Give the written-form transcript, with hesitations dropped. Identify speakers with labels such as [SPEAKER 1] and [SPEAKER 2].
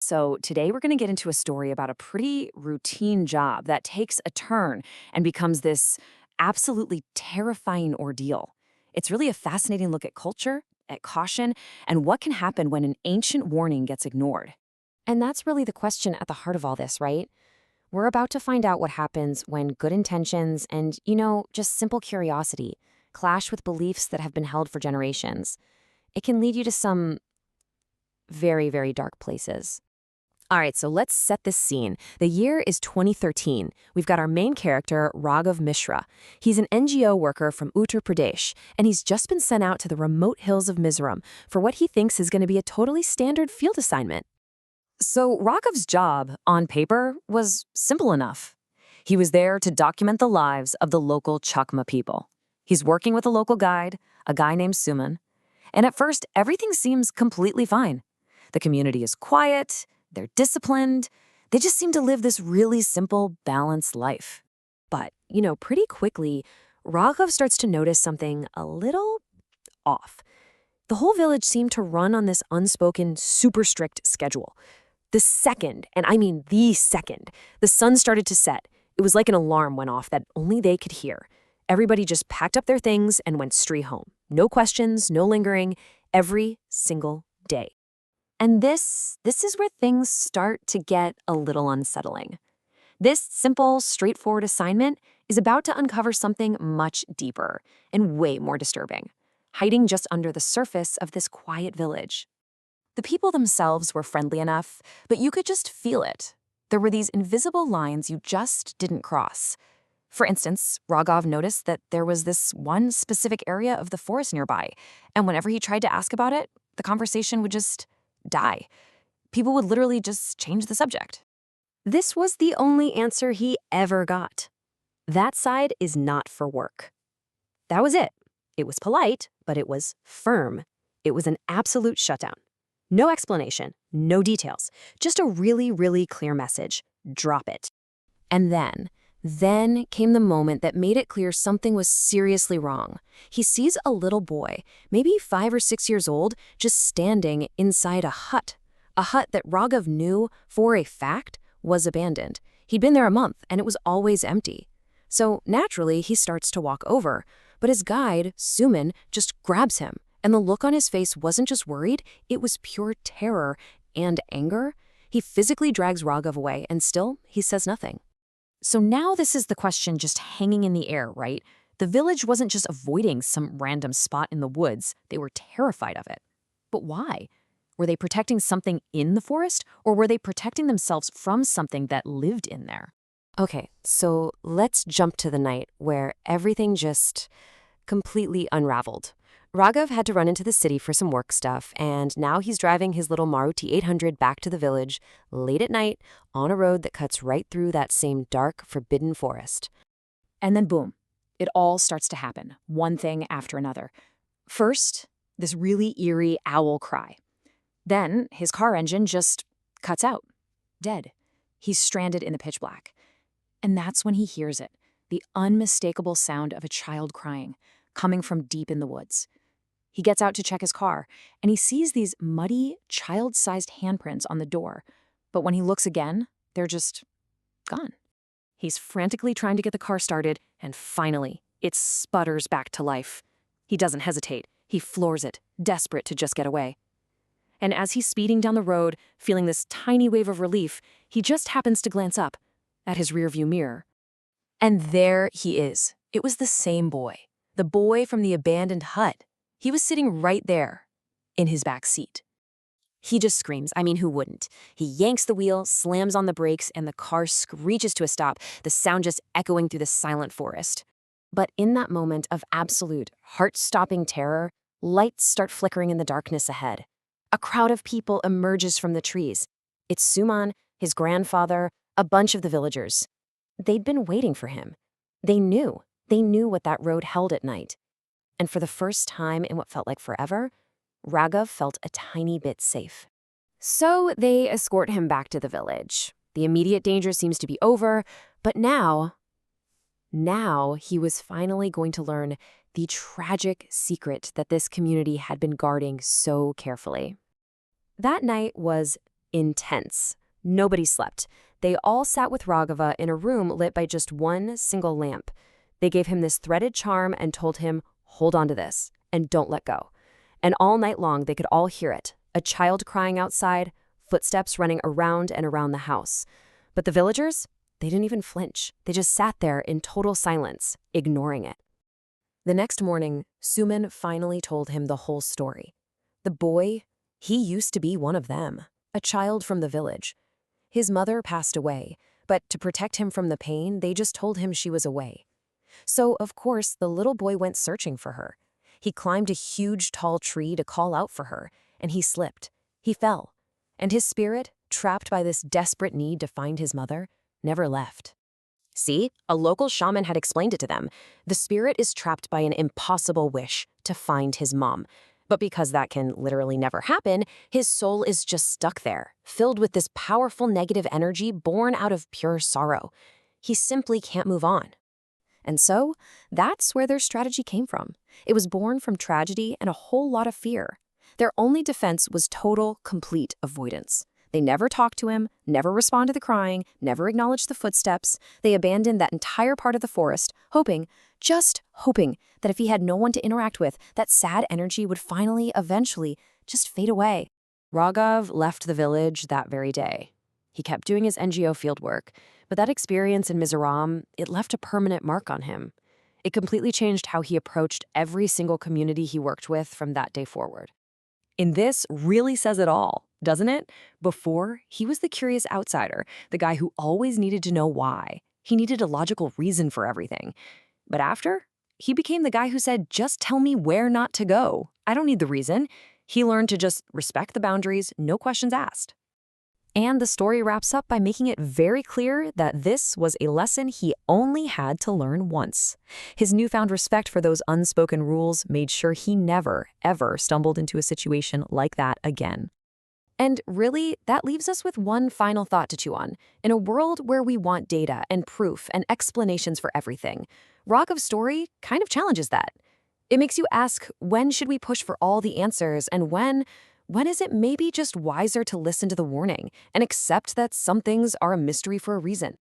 [SPEAKER 1] So, today we're going to get into a story about a pretty routine job that takes a turn and becomes this absolutely terrifying ordeal. It's really a fascinating look at culture, at caution, and what can happen when an ancient warning gets ignored.
[SPEAKER 2] And that's really the question at the heart of all this, right? We're about to find out what happens when good intentions and, just simple curiosity clash with beliefs that have been held for generations. It can lead you to some very, very dark places. All right, so let's set this scene. The year is 2013. We've got our main character, Raghav Mishra. He's an NGO worker from Uttar Pradesh, and he's just been sent out to the remote hills of Mizoram for what he thinks is going to be a totally standard field assignment.
[SPEAKER 1] So, Raghav's job, on paper, was simple enough. He was there to document the lives of the local Chakma people. He's working with a local guide, a guy named Suman, and at first, everything seems completely fine. The community is quiet, they're disciplined, they just seem to live this really simple, balanced life.
[SPEAKER 2] But, pretty quickly, Raghav starts to notice something a little off. The whole village seemed to run on this unspoken, super strict schedule. The second, and I mean the second, the sun started to set, it was like an alarm went off that only they could hear. Everybody just packed up their things and went straight home. No questions, no lingering, every single day. And this is where things start to get a little unsettling. This simple, straightforward assignment is about to uncover something much deeper and way more disturbing, hiding just under the surface of this quiet village. The people themselves were friendly enough, but you could just feel it. There were these invisible lines you just didn't cross. For instance, Raghav noticed that there was this one specific area of the forest nearby, and whenever he tried to ask about it, the conversation would just die. People would literally just change the subject. This was the only answer he ever got. That side is not for work. That was it. It was polite, but it was firm. It was an absolute shutdown. No explanation, no details, just a really, really clear message. Drop it. And then came the moment that made it clear something was seriously wrong. He sees a little boy, maybe 5 or 6 years old, just standing inside a hut that Raghav knew for a fact was abandoned. He'd been there a month, and it was always empty. So naturally, he starts to walk over, but his guide, Suman, just grabs him. And the look on his face wasn't just worried, it was pure terror and anger. He physically drags Raghav away, and still, he says nothing.
[SPEAKER 1] So now this is the question just hanging in the air, right? The village wasn't just avoiding some random spot in the woods, they were terrified of it. But why? Were they protecting something in the forest, or were they protecting themselves from something that lived in there?
[SPEAKER 2] Okay, so let's jump to the night where everything just completely unraveled. Raghav had to run into the city for some work stuff, and now he's driving his little Maruti 800 back to the village, late at night, on a road that cuts right through that same dark, forbidden forest.
[SPEAKER 1] And then boom, it all starts to happen, one thing after another. First, this really eerie owl cry. Then his car engine just cuts out, dead. He's stranded in the pitch black. And that's when he hears it, the unmistakable sound of a child crying, coming from deep in the woods. He gets out to check his car, and he sees these muddy, child-sized handprints on the door. But when he looks again, they're just gone. He's frantically trying to get the car started, and finally, it sputters back to life. He doesn't hesitate. He floors it, desperate to just get away. And as he's speeding down the road, feeling this tiny wave of relief, he just happens to glance up at his rearview mirror. And there he is. It was the same boy. The boy from the abandoned hut. He was sitting right there, in his back seat.
[SPEAKER 2] He just screams. I mean, who wouldn't? He yanks the wheel, slams on the brakes, and the car screeches to a stop, the sound just echoing through the silent forest. But in that moment of absolute, heart-stopping terror, lights start flickering in the darkness ahead. A crowd of people emerges from the trees. It's Suman, his grandfather, a bunch of the villagers. They'd been waiting for him. They knew what that road held at night. And for the first time in what felt like forever, Raghav felt a tiny bit safe. So they escort him back to the village. The immediate danger seems to be over, but now he was finally going to learn the tragic secret that this community had been guarding so carefully. That night was intense. Nobody slept. They all sat with Raghava in a room lit by just one single lamp. They gave him this threaded charm and told him, hold on to this, and don't let go. And all night long they could all hear it, a child crying outside, footsteps running around and around the house. But the villagers, they didn't even flinch. They just sat there in total silence, ignoring it. The next morning, Suman finally told him the whole story. The boy, he used to be one of them, a child from the village. His mother passed away, but to protect him from the pain, they just told him she was away. So, of course, the little boy went searching for her. He climbed a huge, tall tree to call out for her, and he slipped. He fell. And his spirit, trapped by this desperate need to find his mother, never left. See, a local shaman had explained it to them. The spirit is trapped by an impossible wish to find his mom. But because that can literally never happen, his soul is just stuck there, filled with this powerful negative energy born out of pure sorrow. He simply can't move on. And so, that's where their strategy came from. It was born from tragedy and a whole lot of fear. Their only defense was total, complete avoidance. They never talked to him, never responded to the crying, never acknowledged the footsteps. They abandoned that entire part of the forest, hoping, just hoping, that if he had no one to interact with, that sad energy would finally, eventually, just fade away. Raghav left the village that very day. He kept doing his NGO fieldwork, but that experience in MIZORAM, it left a permanent mark on him. It completely changed how he approached every single community he worked with from that day forward. And this really says it all, doesn't it? Before, he was the curious outsider, the guy who always needed to know why. He needed a logical reason for everything. But after, he became the guy who said, just tell me where not to go. I don't need the reason. He learned to just respect the boundaries, no questions asked. And the story wraps up by making it very clear that this was a lesson he only had to learn once. His newfound respect for those unspoken rules made sure he never, ever stumbled into a situation like that again. And really, that leaves us with one final thought to chew on. In a world where we want data and proof and explanations for everything, Raghav's story kind of challenges that. It makes you ask, when should we push for all the answers, and when is it maybe just wiser to listen to the warning and accept that some things are a mystery for a reason?